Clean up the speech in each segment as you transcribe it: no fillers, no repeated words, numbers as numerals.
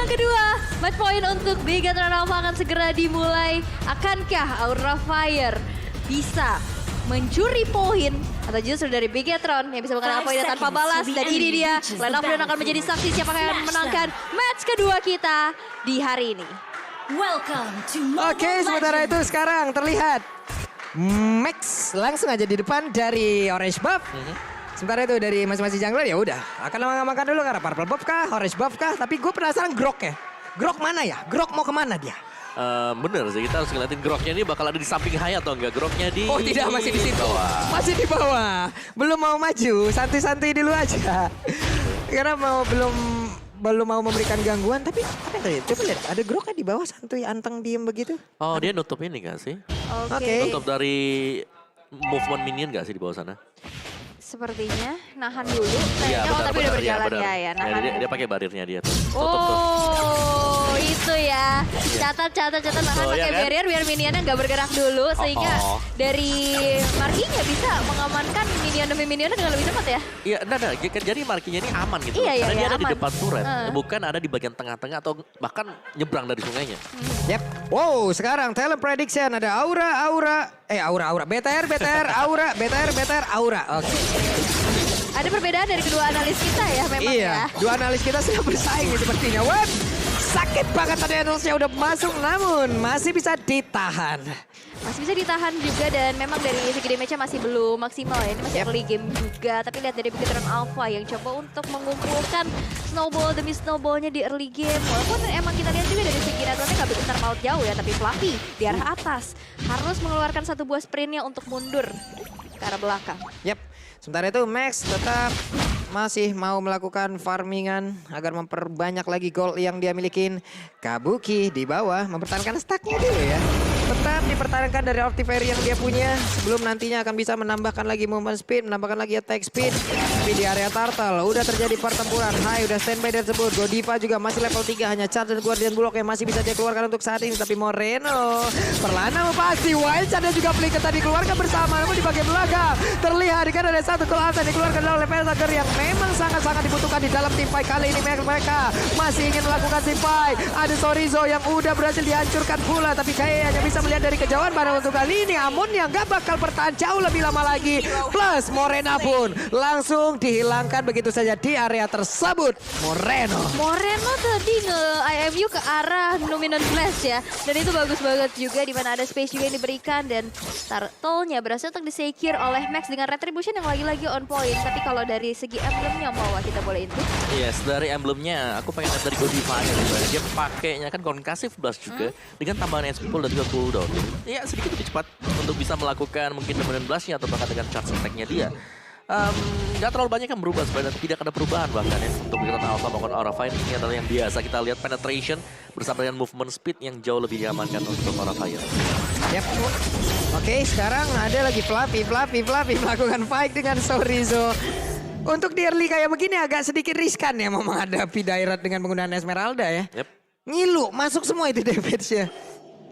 kedua, match point untuk Bigetron Alpha akan segera dimulai. Akankah Aura Fire bisa mencuri poin atau justru dari Bigetron yang bisa mengenai poin tanpa balas? Dan ini dia, line up dan akan menjadi saksi siapa yang akan memenangkan match kedua kita di hari ini. Oke, sementara itu sekarang terlihat Max langsung aja di depan dari Orange Buff. Sementara itu dari masing-masing jungler ya udah akan mengamankan dulu karena Purple Buff kah, Orange Buff kah. Tapi gue penasaran Grok ya. Grok mana ya? Grok mau kemana dia? Bener sih, kita harus ngeliatin Groknya ini bakal ada di samping Hai atau enggak. Groknya di... Oh tidak, masih di situ. bawah. Masih di bawah. Belum mau maju, santai-santai dulu aja. Karena belum mau memberikan gangguan. Tapi apa tadi? Coba lihat, ada Groknya di bawah santuy anteng diem begitu. Oh dia nutup ini gak sih? Oke. Nutup dari movement minion gak sih di bawah sana? Sepertinya nahan dulu. Iya Kayaknya tapi udah berjalan benar. ya, nahan. Dia pakai barirnya dia tuh. Tutup tuh. Oh, itu ya. Catat nahan Oh, pakai iya kan? barrier biar minionnya nggak bergerak dulu sehingga dari Markinya bisa mengamankan minion demi minionnya dengan lebih cepat ya. Iya, enggak. Jadi markinya ini aman gitu. Iya, Karena dia ada aman. di depan turret. Bukan ada di bagian tengah-tengah atau bahkan nyebrang dari sungainya. Yep. Wow, sekarang talent prediction ada Aura, BTR, Aura, BTR, Aura. Oke. Ada perbedaan dari kedua analis kita ya memang Iya, ya. dua analis kita sudah bersaing nih sepertinya. Wah, sakit banget tadi analisnya udah masuk namun masih bisa ditahan. Masih bisa ditahan juga dan memang dari segi damage-nya masih belum maksimal ya. Ini masih early game juga. Tapi lihat dari Bigetron Alpha yang coba untuk mengumpulkan snowball demi snowballnya di early game. Walaupun emang kita lihat juga dari segi networknya nggak begitu terpaut jauh ya. Tapi Fluffy di arah atas harus mengeluarkan satu buah sprintnya untuk mundur ke arah belakang. Yep. Sementara itu Max tetap masih mau melakukan farmingan agar memperbanyak lagi gold yang dia milikin. Kabuki di bawah mempertahankan stacknya dulu ya. Tetap dipertahankan dari Optifairy yang dia punya sebelum nantinya akan bisa menambahkan lagi movement speed, menambahkan lagi attack speed. Tapi di area turtle udah terjadi pertempuran. Hai udah standby dan tersebut. Godiva juga masih level 3, hanya charge dan Guardian Bullock yang masih bisa dia keluarkan untuk saat ini. Tapi Moreno perlahan pasti Wild Charge juga Flicker tadi keluarkan bersama. Namun di bagian belakang terlihat kan ada satu kelas yang dikeluarkan oleh Berserker yang memang sangat-sangat dibutuhkan di dalam tim fight kali ini. Mereka masih ingin melakukan tim fight. Ada Sorizo yang udah berhasil dihancurkan pula. Tapi kayaknya bisa melihat dari kejauhan pada untuk kali ini Amon yang gak bakal bertahan jauh lebih lama lagi. Plus Morena pun langsung dihilangkan begitu saja di area tersebut. Moreno tadi nge-IMU ke arah Luminous Blast ya. Dan itu bagus banget juga di mana ada space juga yang diberikan. Dan turtle-nya berhasil untuk di-secure oleh Max dengan Retribution yang lagi-lagi on point. Tapi kalau dari segi emblemnya mau kita boleh intip? Yes, dari emblemnya aku pengen lihat dari Godiva gitu. Dia pakainya kan Concussive Blast juga dengan tambahan SP pool dan juga cooldown. Jadi ya sedikit lebih cepat untuk bisa melakukan mungkin dominant blastnya atau bahkan dengan charge attack-nya dia. Nggak terlalu banyak yang berubah sebenarnya, tidak ada perubahan bahkan ya untuk Bigetron Alpha maupun Aura Fire. Ini adalah yang biasa kita lihat penetration bersama dengan movement speed yang jauh lebih diamankan untuk Aura Fire. Yep. Oke, sekarang ada lagi Fluffy melakukan fight dengan Sorizo. Untuk di early kayak begini agak sedikit riskan ya mau menghadapi Dairat dengan penggunaan Esmeralda ya. Yep. Ngilu, masuk semua itu damage-nya.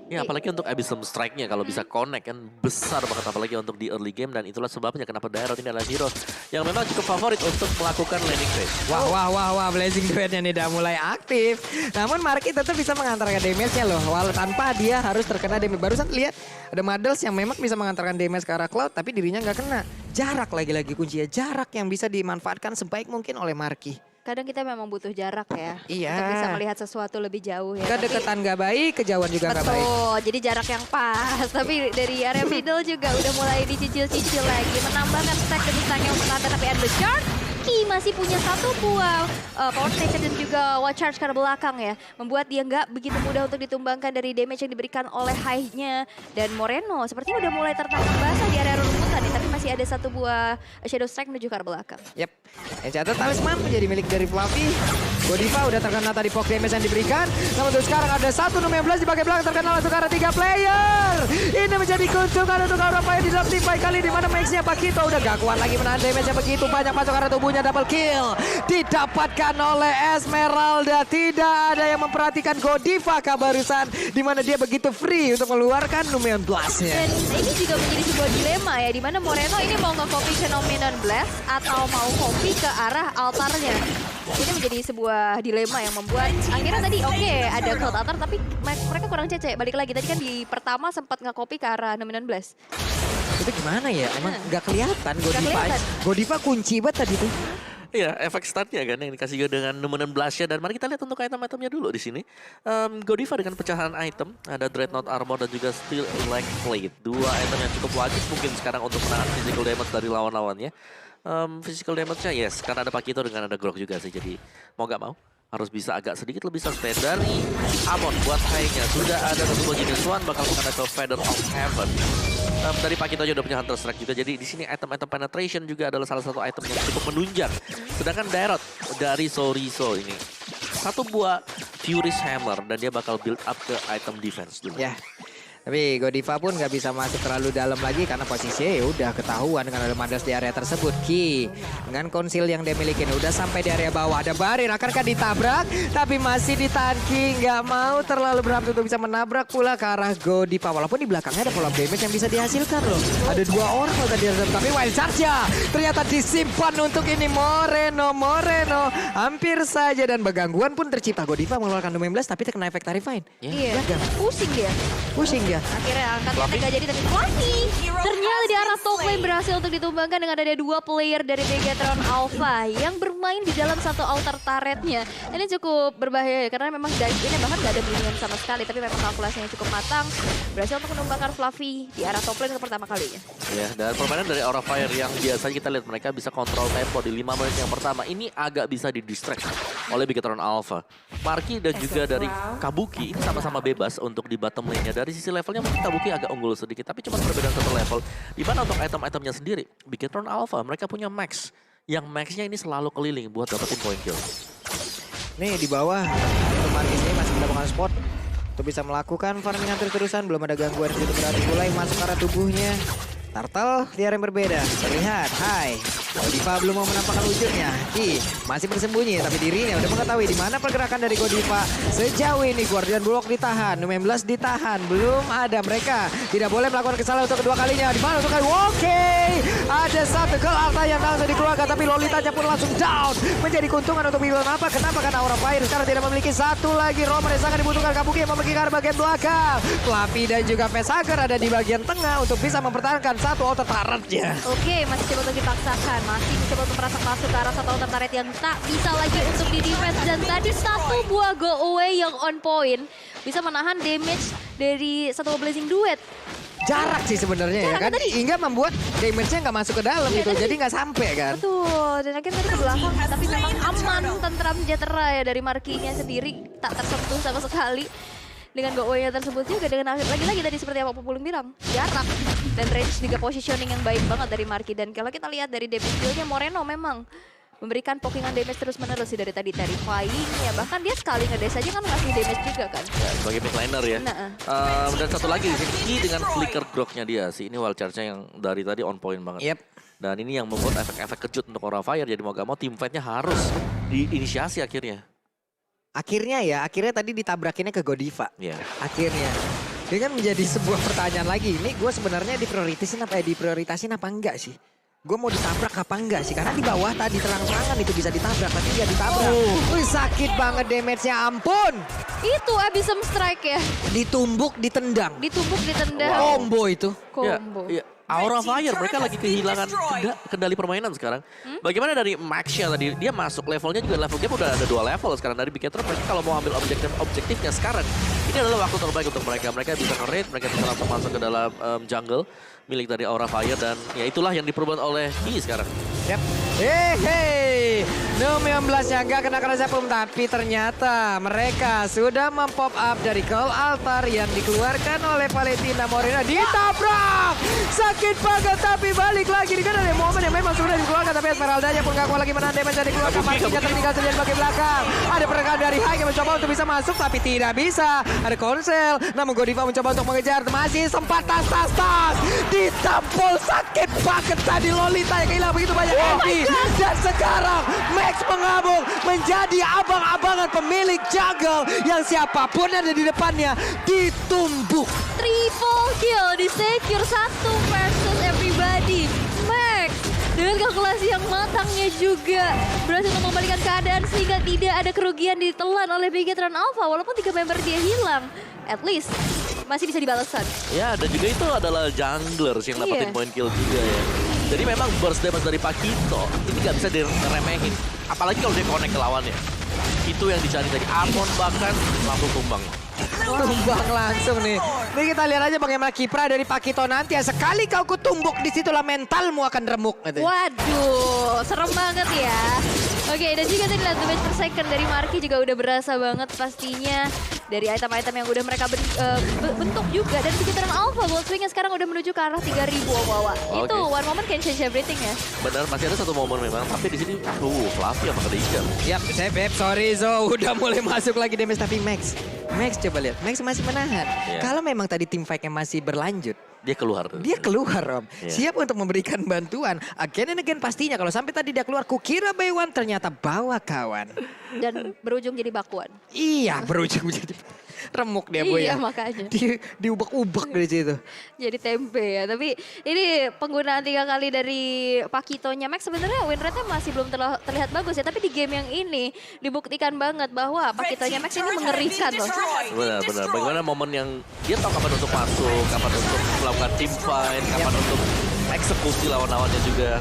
Ya apalagi untuk Abyssal Strike-nya kalau bisa connect kan besar banget apalagi untuk di early game. Dan itulah sebabnya kenapa Dairat ini adalah hero yang memang cukup favorit untuk melakukan laning phase. Wah, Blazing Duet-nya nih udah mulai aktif. Namun Marky tetap bisa mengantarkan damage-nya loh. Walau tanpa dia harus terkena damage. Barusan lihat ada Muddles yang memang bisa mengantarkan damage ke arah Cloud tapi dirinya nggak kena. Jarak lagi-lagi kuncinya. Jarak yang bisa dimanfaatkan sebaik mungkin oleh Marky. Kadang kita memang butuh jarak ya. Iya. Untuk bisa melihat sesuatu lebih jauh ya. Kedekatan nggak baik, kejauhan juga nggak baik. Betul, jadi jarak yang pas. Tapi dari area middle juga udah mulai dicicil-cicil lagi. Menambahkan stack demi stacknya untuk nanti. Tapi Endless Charge masih punya satu buah power station dan juga watch charge ke arah belakang ya. Membuat dia nggak begitu mudah untuk ditumbangkan dari damage yang diberikan oleh High-nya. Dan Moreno sepertinya udah mulai tertangkap basah di area rumputan nih. Tapi masih ada satu buah Shadow Strike menuju ke arah belakang. Yep. Catat talisman menjadi milik dari Fluffy. Godiva udah terkena tadi poke damage yang diberikan. Namun untuk sekarang ada satu 16 di bagian belakang terkena langsung ke arah 3 player. Ini menjadi keuntungan untuk Aura Fire di dalam tim fight kali di mana Max-nya Pakito udah gak kuat lagi menahan damage-nya begitu banyak masuk ke arah tubuhnya. Double kill didapatkan oleh Esmeralda. Tidak ada yang memperhatikan Godiva barusan di mana dia begitu free untuk mengeluarkan Numeon Blast-nya. Dan ini juga menjadi sebuah dilema ya, di mana Moreno ini mau nge-copy ke Numeon Blast atau mau copy ke arah altarnya. Ini menjadi sebuah dilema yang membuat akhirnya tadi oke ada Cold Altar tapi mereka kurang cece. Balik lagi tadi kan di pertama sempat nge-copy ke arah Nominant Blast. Itu gimana ya? Emang nggak kelihatan Godiva. kelihatan. Godiva kunci banget tadi tuh. Iya, efek startnya kan yang dikasih juga dengan Numenor Blast-nya. Dan mari kita lihat untuk item-itemnya dulu di sini. Godiva dengan pecahan item, ada Dreadnought Armor dan juga Steel Leg Plate. Dua item yang cukup wajib mungkin sekarang untuk menahan physical damage dari lawan-lawannya. Physical damage-nya yes, karena ada Pakito dengan ada Grok juga sih. Jadi mau gak mau harus bisa agak sedikit lebih sustain. Dari Amon buat high-nya sudah ada satu jenis one bakal menggunakan ke Feather of Heaven. Dari Pakito aja udah punya Hunter Strike juga. Jadi di sini item-item penetration juga adalah salah satu item yang cukup menunjang. Sedangkan Dairot dari Soriso ini satu buah Fury's Hammer dan dia bakal build up ke item defense dulu. Ya. Tapi Godiva pun nggak bisa masuk terlalu dalam lagi karena posisinya ya udah ketahuan dengan ada Mandas di area tersebut. Ki dengan konsil yang dia miliki udah sampai di area bawah. Ada Barir akankah ditabrak tapi masih ditahan Ki. Nggak mau terlalu berhasil untuk bisa menabrak pula ke arah Godiva. Walaupun di belakangnya ada follow up damage yang bisa dihasilkan loh. Ada dua orang loh tadi tapi wild charge ternyata disimpan untuk ini Moreno. Hampir saja dan gangguan pun tercipta. Godiva mengeluarkan domain blast tapi terkena efek Tarifine. Iya, pusing dia. Akhirnya angkatnya nggak jadi tapi Fluffy ternyata di arah top lane berhasil untuk ditumbangkan dengan ada dua player dari Megatron Alpha yang bermain di dalam satu altar turretnya. Ini cukup berbahaya ya, karena memang dive ini bahkan nggak ada minion sama sekali tapi memang kalkulasinya cukup matang. Berhasil untuk menumbangkan Fluffy di arah top lane untuk pertama kalinya. Ya, dan permainan dari Aura Fire yang biasanya kita lihat mereka bisa kontrol tempo di 5 menit yang pertama. Ini agak bisa didistract oleh Megatron Alpha. Marky dan juga dari Kabuki ini sama-sama bebas untuk di bottom lane-nya. Dari sisi levelnya mungkin Kabuki agak unggul sedikit, tapi cuma perbedaan satu level. Di mana untuk item-itemnya sendiri, Megatron Alpha mereka punya max. Yang maxnya ini selalu keliling buat dapetin point kill. Nih di bawah, untuk Marquis ini masih mendapatkan spot untuk bisa melakukan farming terus-terusan. Belum ada gangguan itu berarti mulai masuk ke arah tubuhnya. Turtle di area yang berbeda. Terlihat, hai. Godiva belum mau menampakkan wujudnya. Ki masih bersembunyi, tapi dirinya udah mengetahui di mana pergerakan dari Godiva. Sejauh ini Guardian Bullock ditahan, Numen Blast ditahan. Belum ada, mereka tidak boleh melakukan kesalahan untuk kedua kalinya. Di mana untuk oke. Ada satu Cold Altar yang langsung dikeluarkan, tapi Lolitanya pun langsung down. Menjadi keuntungan untuk Milan apa? Kenapa? Karena Aura Fire sekarang tidak memiliki satu lagi. Roman yang sangat dibutuhkan. Kabuki yang memiliki ke arah bagian belakang. Fluffy dan juga Facehager ada di bagian tengah untuk bisa mempertahankan satu altar turretnya. Oke, masih coba untuk dipaksakan. Masih mencoba untuk merasa masuk ke arah satu altar turret yang tak bisa lagi untuk di defense. Dan tadi satu buah go away yang on point bisa menahan damage dari satu Blazing Duet. Jarak sih sebenarnya ya kan, hingga membuat damage-nya nggak masuk ke dalam gitu, jadi nggak sampai kan. Betul, dan akhirnya tadi ke belakang, tapi memang aman, tentram, sejahtera ya dari Marky-nya sendiri. Tak tersentuh sama sekali dengan go away-nya tersebut juga. Dengan lagi-lagi tadi seperti apa Pupulung bilang, jarak dan range juga positioning yang baik banget dari Marky. Dan kalau kita lihat dari damage skill-nya Moreno memang memberikan pokingan damage terus-menerus sih dari tadi terrifying ya. Bahkan dia sekali ngedes aja kan ngasih damage juga kan. Ya, sebagai midliner ya. Dan satu lagi di sini dengan flicker groknya dia sih. Ini wild charge-nya yang dari tadi on point banget. Yep. Dan ini yang membuat efek-efek kejut untuk Aura Fire. Jadi mau gak mau team fight-nya harus diinisiasi akhirnya. Akhirnya tadi ditabrakinnya ke Godiva. Yeah. Akhirnya. Dengan menjadi sebuah pertanyaan lagi. Ini gue sebenarnya diprioritasin apa enggak sih? Gue mau ditabrak apa enggak sih? Karena di bawah tadi terang-terangan itu bisa ditabrak, tapi dia ditabrak. Wih, sakit banget damage-nya, ampun. Itu Abyssal Strike ya. Ditumbuk, ditendang. Combo itu. Combo. Ya. Aura Fire, mereka lagi kehilangan kendali permainan sekarang. Bagaimana dari Maxia tadi? Dia masuk levelnya juga, level game udah ada 2 level sekarang. Dari Biketer, mereka kalau mau ambil objektifnya sekarang, ini adalah waktu terbaik untuk mereka. Mereka bisa nge-raid, mereka bisa langsung masuk ke dalam jungle milik dari Aura Fire. Dan ya itulah yang diperbuat oleh Ki sekarang. Yap. Hei, Numen Blast-nya nggak kena siapapun, tapi ternyata mereka sudah mempop up dari Cold Altar yang dikeluarkan oleh Valentina Moreno. Ditabrak! Sakit banget, tapi balik lagi. Kan ada momen yang memang sudah dikeluarkan, tapi Esmeralda-nya pun nggak kuat lagi menahan damage yang dikeluarkan. Marky-nya tertinggal sendiri di bagian belakang. Ada pergerakan dari High yang mencoba untuk bisa masuk, tapi tidak bisa. Ada konsel, namun Godiva mencoba untuk mengejar. Masih sempat tas. Ditampol, sakit banget tadi Lolita yang kehilangan begitu banyak energi. Dan sekarang Max mengamuk menjadi abang-abangan pemilik jungle yang siapapun ada di depannya ditumbuk. Triple kill di secure 1 versus everybody. Max Dengan kalkulasi yang matangnya juga berhasil untuk membalikan keadaan sehingga tidak ada kerugian ditelan oleh Bigetron Alpha. Walaupun 3 member dia hilang, at least masih bisa dibalasan. Ya, dan juga itu adalah jungler yang dapetin poin kill juga ya. Jadi memang burst damage dari Pakito ini nggak bisa diremehin. Apalagi kalau dia connect ke lawannya. Itu yang dicari tadi. Armon bahkan langsung tumbang. Tumbang langsung nih. Ini kita lihat aja bagaimana kiprah dari Pakito nanti ya. Sekali kau kutumbuk, disitulah mentalmu akan remuk. Gitu. Waduh, serem banget ya. Oke, dan juga tadi lihat damage per second dari Marky juga udah berasa banget pastinya. Dari item-item yang udah mereka bentuk juga. Dan Bigetron Alpha, Gold Swing-nya sekarang udah menuju ke arah 3.000 Wawa. Itu one moment can change everything ya. Benar, masih ada satu momen memang. Tapi di sini, Fluffy sama Kedisha. Yap, saya Beb, sorry Zo. Udah mulai masuk lagi damage tapi Max. Max coba lihat, Max masih menahan. Kalau memang tadi tim fight-nya masih berlanjut, dia keluar. Dia keluar, Om. Siap untuk memberikan bantuan. Again and again pastinya. Kalau sampai tadi dia keluar, kukira Baywan ternyata bawa kawan. Dan berujung jadi bakuan. Iya, berujung jadi remuk dia, Bu ya. Iya, makanya. Diubek-ubek dari situ. Jadi tempe ya. Tapi ini penggunaan 3 kali dari Pakitonya Max sebenarnya win rate-nya masih belum terlihat bagus ya. Tapi di game yang ini dibuktikan banget bahwa Pakitonya Max ini mengerikan loh. Benar. Bagaimana momen yang dia tahu kapan untuk masuk, kapan untuk melakukan team fight, kapan untuk eksekusi lawan-lawannya juga.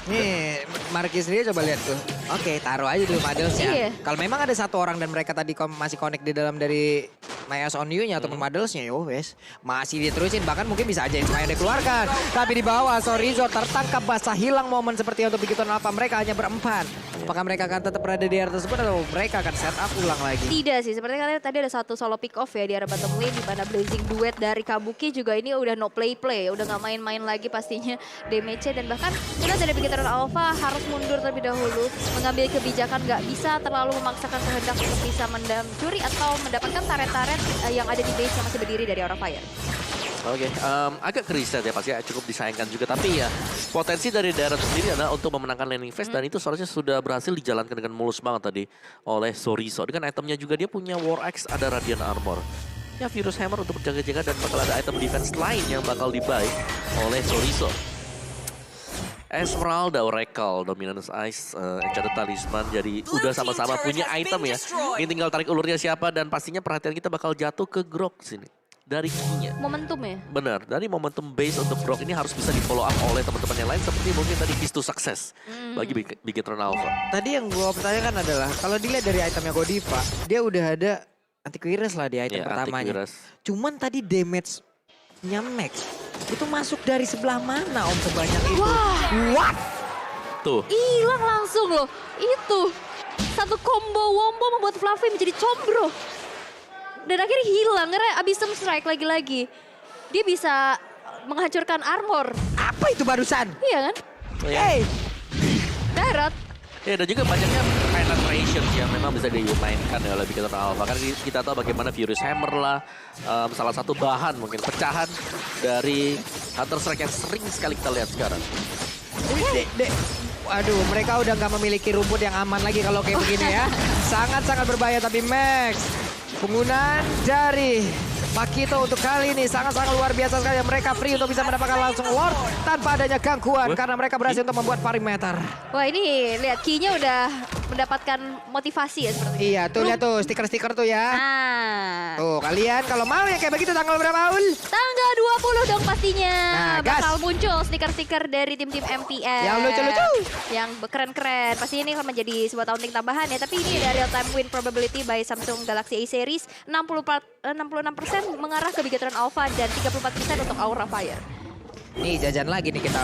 Nih, Marky sendiri coba lihat tuh. Oke, taruh aja dulu Madelsnya. Iya. Kalau memang ada satu orang dan mereka tadi masih connect di dalam dari My Eyes on You-nya ataupun Madelsnya, yo wes. Masih diterusin, bahkan mungkin bisa aja Inspire dikeluarkan. Tapi di bawah, Sorizo tertangkap basah, hilang momen seperti untuk Bigetron Alpha. Mereka hanya berempat. Apakah mereka akan tetap berada di area tersebut atau mereka akan set up ulang lagi? Tidak sih, seperti kalian tadi ada satu solo pick off ya di area bottom lane di mana Blazing Duet dari Kabuki juga ini udah no play, udah nggak main-main lagi pastinya damage-nya, dan bahkan kita dari Bigetron Alpha harus mundur terlebih dahulu, mengambil kebijakan nggak bisa terlalu memaksakan kehendak untuk bisa mencuri atau mendapatkan taret-taret yang ada di base yang masih berdiri dari Aura Fire. Oke, agak krisis ya pasti cukup disayangkan juga. Tapi ya potensi dari daerah sendiri adalah untuk memenangkan laning phase dan itu seharusnya sudah berhasil dijalankan dengan mulus banget tadi oleh Sorizo. Dengan itemnya juga dia punya War Axe, ada Radiant Armor. Ya Virus Hammer untuk berjaga-jaga dan bakal ada item defense lain yang bakal dibuy oleh Sorizo. Esmeralda, Oracle, Dominance Ice, Enchanted Talisman. Jadi udah sama-sama punya item ya. Ini tinggal tarik ulurnya siapa dan pastinya perhatian kita bakal jatuh ke Grok sini. Dari key-nya. Momentum ya? Benar, dari momentum base untuk Grok ini harus bisa di follow up oleh teman-teman yang lain seperti mungkin tadi keys to success bagi Bigetron Alpha. Tadi yang gue pertanyakan adalah kalau dilihat dari itemnya Godiva, dia udah ada antivirus lah di item pertamanya. Cuman tadi damage-nya Max itu masuk dari sebelah mana Om sebanyak itu? Wah. What? Tuh. Hilang langsung loh. Itu satu combo wombo membuat Fluffy menjadi combro. Dan akhirnya hilang karena Abyssal Strike lagi-lagi. Dia bisa menghancurkan armor. Apa itu barusan? Iya kan? Hey. Darat. Ya dan juga banyaknya penetration yang memang bisa dimainkan oleh Bigetron Alpha. Karena kita tahu bagaimana Furious Hammer lah, salah satu bahan mungkin pecahan dari Hunter Strike yang sering sekali kita lihat sekarang. Waduh, mereka udah nggak memiliki rumput yang aman lagi kalau kayak begini ya. Sangat-sangat berbahaya tapi Max. Penggunaan dari Pakito untuk kali ini sangat-sangat luar biasa sekali. Mereka free untuk bisa mendapatkan langsung Lord tanpa adanya gangguan karena mereka berhasil untuk membuat perimeter. Wah ini lihat key-nya udah mendapatkan motivasi ya seperti Iya tuh lihat tuh stiker-stiker tuh ya. Nah. Tuh kalian kalau mau ya kayak begitu tanggal berapa Ul? Tanggal 20 dong pastinya. Nah, gas. Bakal muncul stiker-stiker dari tim-tim MPS. Yang lucu-lucu. Yang keren-keren. Pasti ini akan menjadi sebuah taunting tambahan ya. Tapi ini ada real time win probability by Samsung Galaxy A Series. 66% mengarah ke Bigetron Alpha dan 34% untuk Aura Fire. Nih jajan lagi nih kita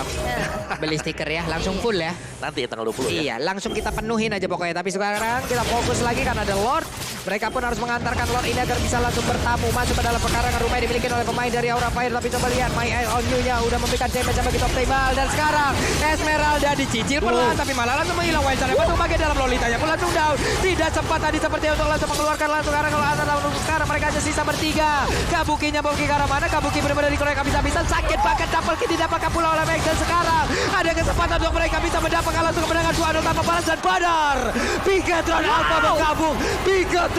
beli stiker ya, langsung full ya. Nanti ya tanggal 20 ya. Iya, langsung kita penuhin aja pokoknya. Tapi sekarang kita fokus lagi karena ada Lord. Mereka pun harus mengantarkan Lord ini agar bisa langsung bertamu masuk ke dalam pekarangan rumah yang dimiliki oleh pemain dari Aura Fire. Tapi coba lihat, My Eye on You-nya udah memberikan damage yang begitu optimal. Dan sekarang Esmeralda dicicil perlahan, tapi malah langsung menghilang. Winston masuk bagian dalam Lolitanya pun langsung down. Tidak sempat tadi seperti untuk langsung mengeluarkan langsung karena kalau sekarang mereka hanya sisa bertiga. Kabukinya Kabuki ke arah mana? Kabuki benar-benar dikeroyok habis-habisan. Sakit banget, double kill didapatkan pula oleh Max. Dan sekarang ada kesempatan untuk mereka bisa mendapatkan langsung kemenangan 2-0 tanpa balas dan badar. Bigetron Alpha bergabung. Bigetron